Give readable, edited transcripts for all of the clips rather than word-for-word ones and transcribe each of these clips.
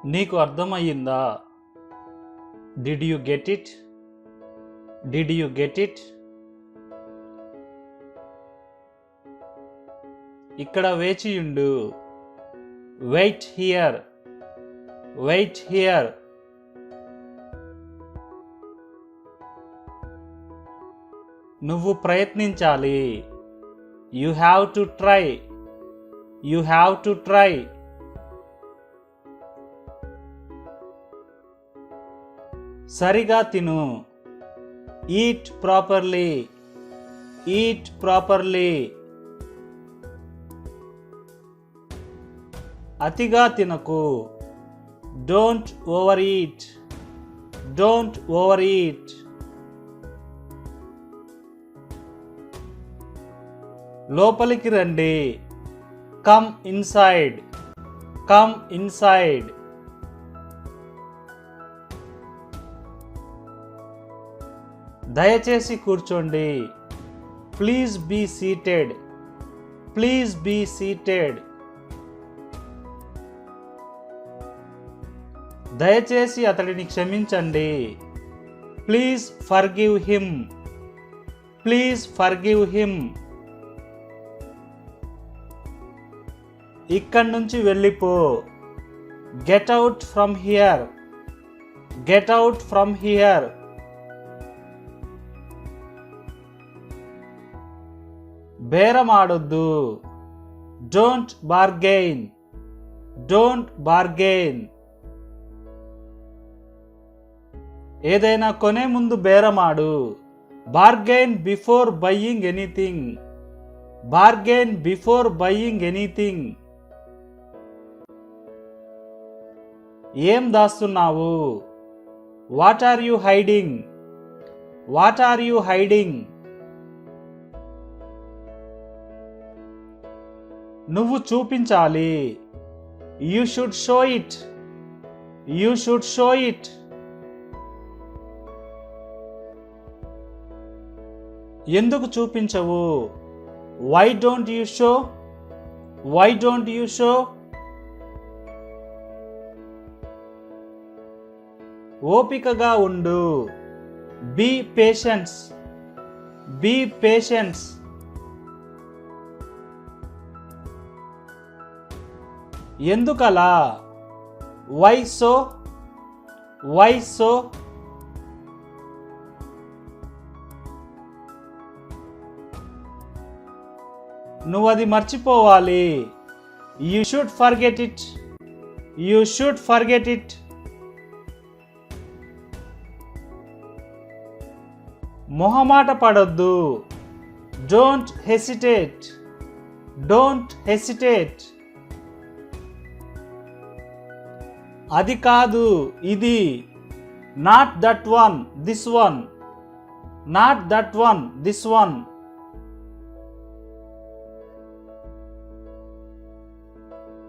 నీకు అర్థమయ్యిందా? Did you get it? Did you get it? ఇక్కడ వేచియుండు. Wait here. Wait here. నువ్వు ప్రయత్నించాలి. You have to try. You have to try. సరిగా తిను. Eat properly. Eat properly. అతిగా తినకు. Don't overeat. Don't overeat. లోపలికి రండి. Come inside. Come inside. దయచేసి కూర్చోండి. Please be seated. Please be seated. దయచేసి అతడిని క్షమించండి. Please forgive him. Please forgive him. ఇక్కడి నుంచి వెళ్ళిపో. Get out from here. Get out from here. బేరమాడొద్దు. Don't bargain. Don't bargain. ఏదైనా కొనే ముందు బేరమాడు. Bargain before buying anything. Bargain before buying anything. ఏం దాస్తున్నావు? What are you hiding? What are you hiding? నువ్వు చూపించాలి. You should show it. You should show it. ఎందుకు చూపించవు? Why don't you show? Why don't you show? ఓపికగా ఉండు. Be patience. Be patience. ఎందుకలా? Why so? Why so? నువ్వు అది మర్చిపోవాలి. You should forget it. You should forget it. మొహమాట పడొద్దు. Don't hesitate. Don't hesitate. అది కాదు, ఇది. Not that one, this one. Not that one, this one.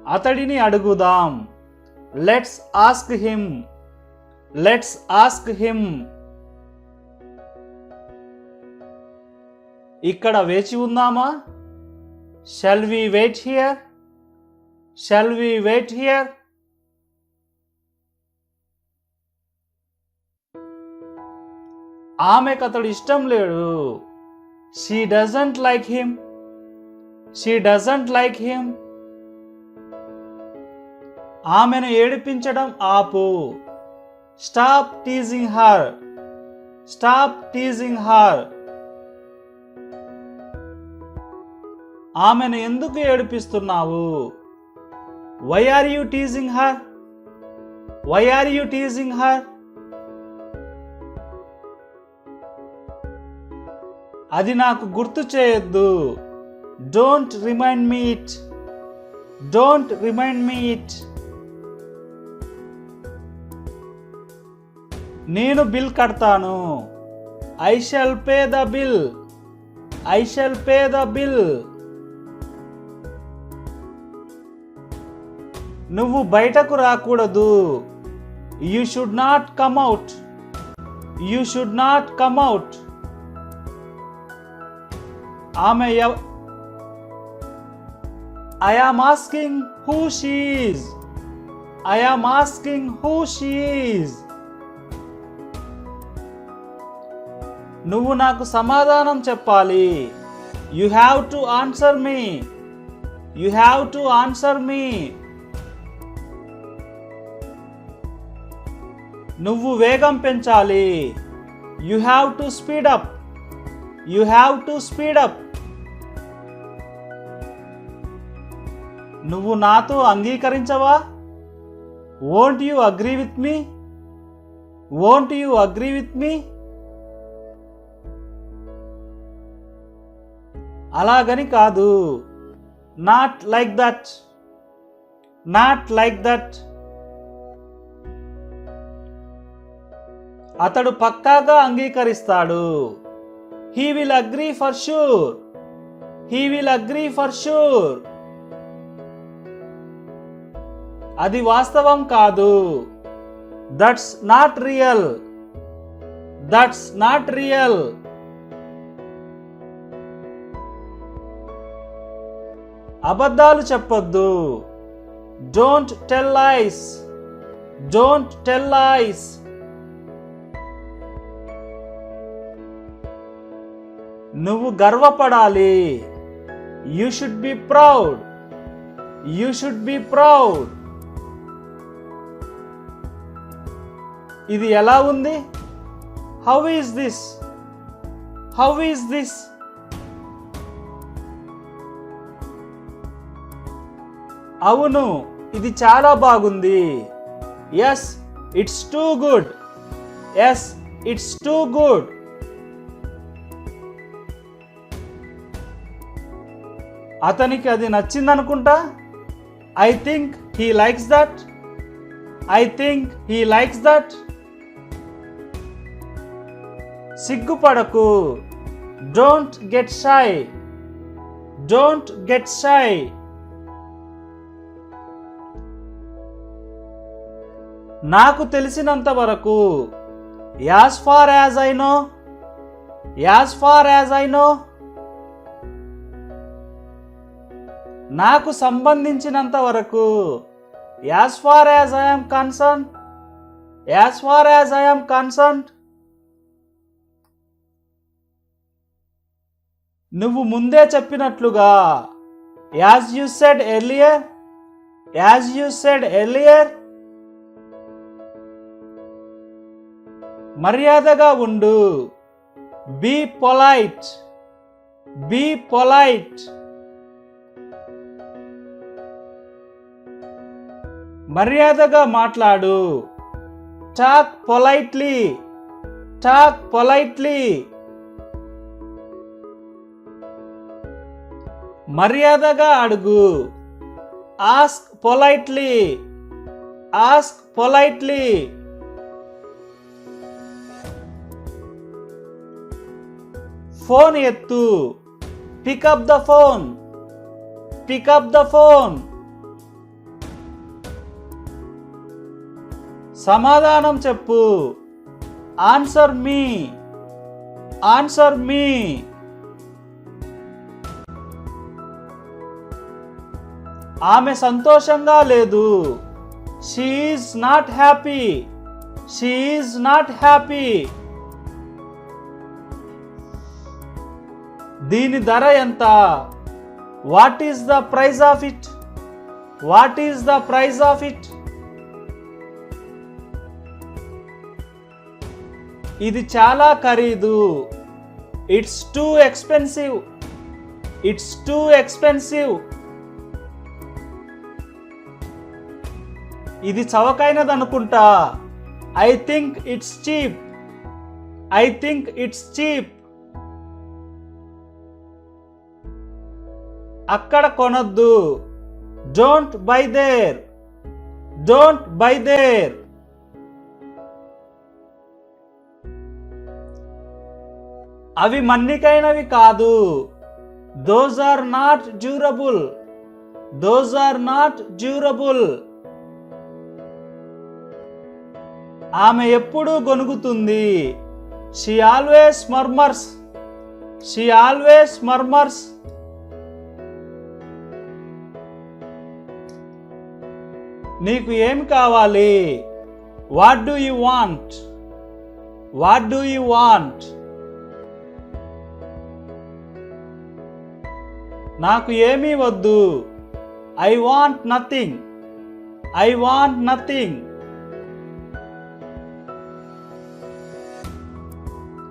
అతడిని అడుగుదాం. Let's ask him. Let's ask him. ఇక్కడ వేచి ఉందామా? Shall we wait here? Shall we wait here? ఆమెకు అతడు ఇష్టం లేడు. She doesn't like him. She doesn't like him. ఆమెను ఏడిపించడం ఆపు. Stop teasing her. Stop teasing her. ఆమెను ఎందుకు ఏడిపిస్తున్నావు? Why are you teasing her? Why are you teasing her? అది నాకు గుర్తు చేయొద్దు. Don't remind me it. Don't remind me it. నేను బిల్ కడతాను. I shall pay the bill. I shall pay the bill. నువ్వు బయటకు రాకూడదు. You should not come out. You should not come out. ఆమె I am asking who she is. I am asking who she is. నువ్వు నాకు సమాధానం చెప్పాలి. You have to answer me. You have to answer me. నువ్వు వేగం పెంచాలి. You have to speed up. You have to speed up. నువ్వు నాతో అంగీకరించవా? Won't you agree with me? Won't you agree with me? అలాగని కాదు. Not like that. Not like that. అతడు పక్కాగా అంగీకరిస్తాడు. He will agree for sure. He will agree for sure. అది వాస్తవం కాదు. That's not real. That's not real. అబద్ధాలు చెప్పొద్దు. Don't tell lies. Don't tell lies. నువ్వు గర్వపడాలి. You should be proud. You should be proud. ఇది ఎలా ఉంది? How is this? How is this? అవును, ఇది చాలా బాగుంది. Yes, it's too good. Yes, it's too good. అతనికి అది నచ్చిందనుకుంటా. I think he likes that. I think he likes that. సిగ్గుపడకు. Don't get shy. Don't get shy. నాకు తెలిసినంత వరకు. As far as I know. As far as I know. నాకు సంబంధించినంత వరకు. As far as I am concerned. As far as I am concerned. నువ్వు ముందే చెప్పినట్లుగా. As you said earlier. As you said earlier. మర్యాదగా ఉండు. Be polite. Be polite. మర్యాదగా మాట్లాడు. Talk politely. Talk politely. మర్యాదగా అడుగు. Ask politely. Ask politely. Phone ఎత్తు. Pick up the phone. Pick up the phone. సమాధానం చెప్పు. Answer me. Answer me. ఆమె సంతోషంగా లేదు. She is not happy. She is not happy. దీని ధర ఎంత? What is the price of it? What is the price of it? ఇది చాలా ఖరీదు. It's too expensive. It's too expensive. ఇది చవకైనదనుకుంటా. I think it's cheap. I think it's cheap. అక్కడ కొనొద్దు. Don't buy there. Don't buy there. అవి మన్నికైనవి కాదు. Those are not durable. Those are not durable. ఆమె ఎప్పుడూ గొనుగుతుంది. She always murmurs. She always murmurs. నీకు ఏమి కావాలి? What do you want? What do you want? నాకు ఏమీ వద్దు. I want nothing. I want nothing.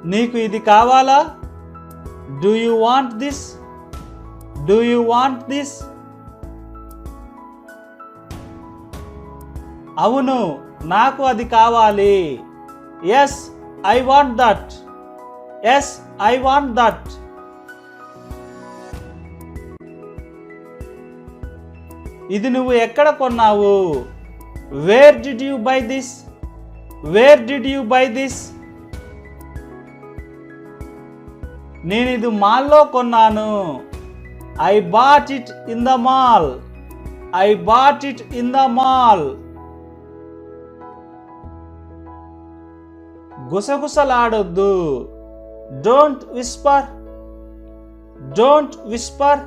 నీకు ఇది కావాలా? Do you want this? Do you want this? అవును, నాకు అది కావాలి. Yes, I want that. Yes, I want that. ఇది నువ్వు ఎక్కడ కొన్నావు? Where did you buy this? Where did you buy this? నేను ఇది మాల్లో కొన్నాను. I bought it in the mall. I bought it in the mall. గుసగుసలాడొద్దు. Don't whisper. Don't whisper.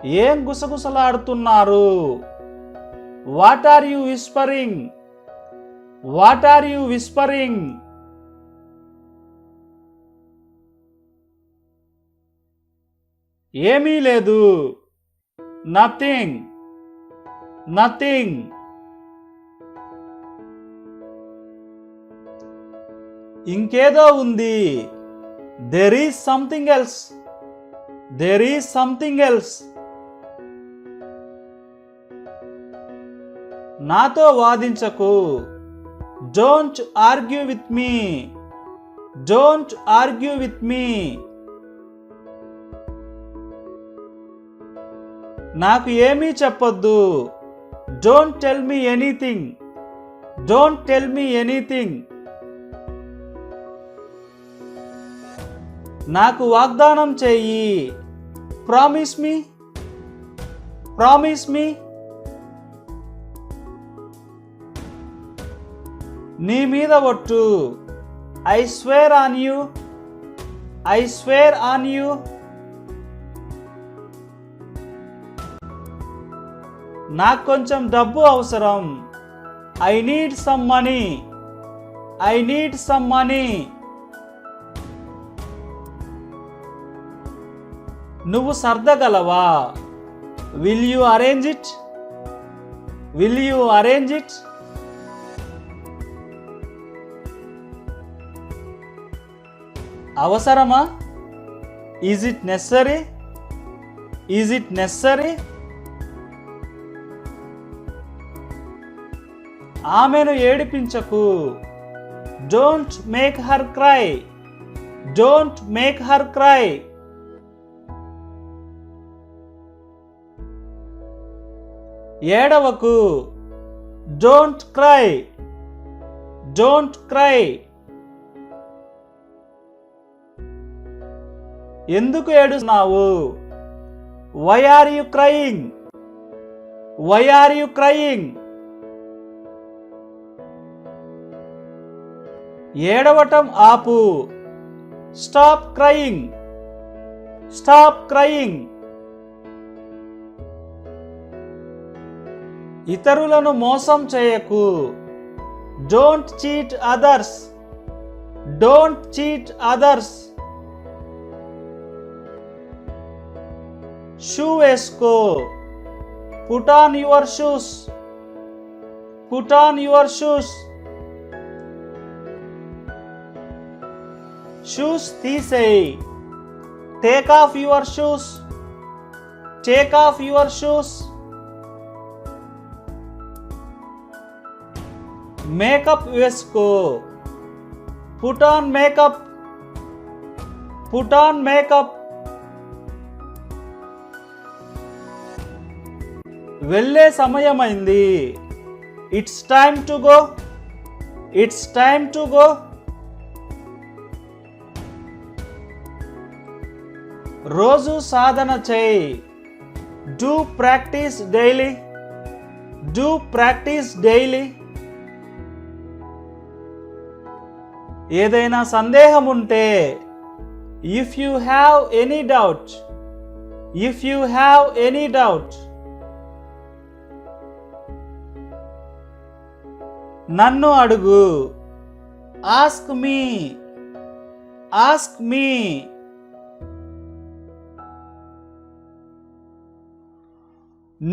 ఏం గుసగుసలాడుతున్నారు? What are you whispering? What are you whispering? ఏమీ లేదు. Nothing. Nothing. ఇంకేదో ఉంది. There is something else. There is something else. నాతో వాదించకు. Don't argue with me. Don't argue with me. నాకు ఏమీ చెప్పొద్దు. Don't tell me anything. Don't tell me anything. నాకు వాగ్దానం చెయ్యి. Promise me. Promise me. నీ మీద ఒట్టు. I swear on you. I swear on you. నాకు కొంచెం డబ్బు అవసరం. I need some money. I need some money. నువ్వు సర్దగలవా? Will you arrange it? Will you arrange it? అవసరమా? Is it necessary? Is it necessary? ఆమెను ఏడిపించకు. Don't make her cry. Don't make her cry. ఏడవకు. Don't cry. Don't cry. ఎందుకు ఏడుస్తున్నావు? Why are you crying? Why are you crying? ఏడవటం ఆపు. Stop crying. Stop crying. ఇతరులను మోసం చేయకు. Don't cheat others. Don't cheat others. Shoe వేసుకో. Put on your shoes. Put on your shoes. Shoes తీసేయి. Take off your shoes. Take off your shoes. Makeup వేసుకో. Put on makeup. Put on makeup. వెళ్ళే సమయమైంది. It's time to go. It's time to go. రోజు సాధన చేయి. Do practice daily. Do practice daily. ఏదైనా సందేహం ఉంటే, if you have any doubt. If you have any doubt, నన్ను అడుగు. Ask me. Ask me.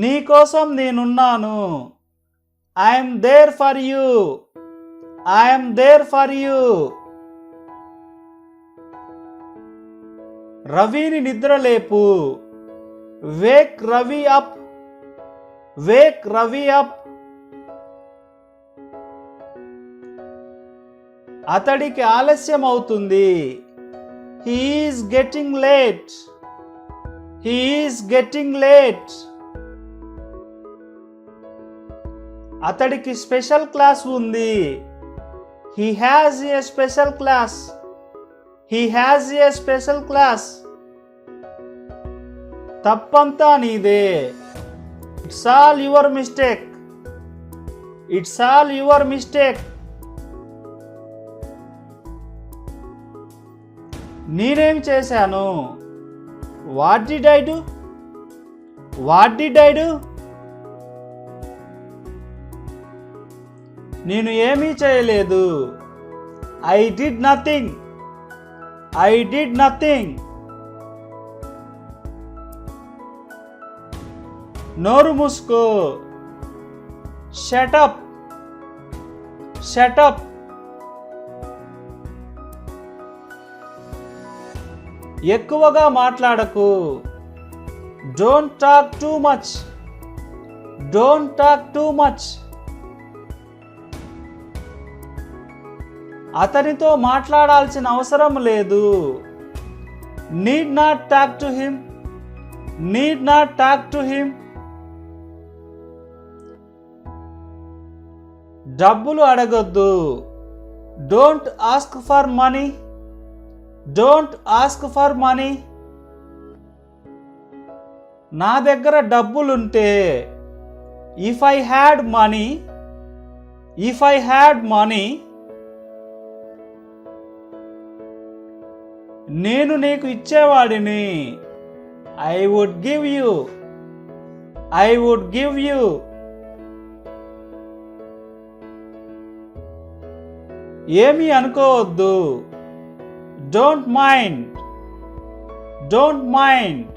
నీ కోసం నేనున్నాను. I am there for you. I am there for you. రవిని నిద్రలేపు. Wake Ravi up. Wake Ravi up. అతడికి ఆలస్యం అవుతుంది. He is getting late. He is getting late. అతడికి స్పెషల్ క్లాస్ ఉంది. He has a special class. He has a special class. తప్పంతా నీదే. It's all your mistake. It's all your mistake. నేనేం చేశాను? What did I do? What did I do? నేను ఏమీ చేయలేదు. I did nothing. I did nothing. నోరు మూసుకో. Shut up. Shut up. ఎక్కువగా మాట్లాడకు. Don't talk too much. Don't talk too much. అతనితో మాట్లాడాల్సిన అవసరం లేదు. Need not talk to him. Need not talk to him. డబ్బులు అడగొద్దు. Don't ask for money. Don't ask for money. నా దగ్గర డబ్బులుంటే. If I had money. If I had money. నేను నీకు ఇచ్చేవాడిని. I would give you. I would give you. ఏమీ అనుకోవద్దు. Don't mind. Don't mind.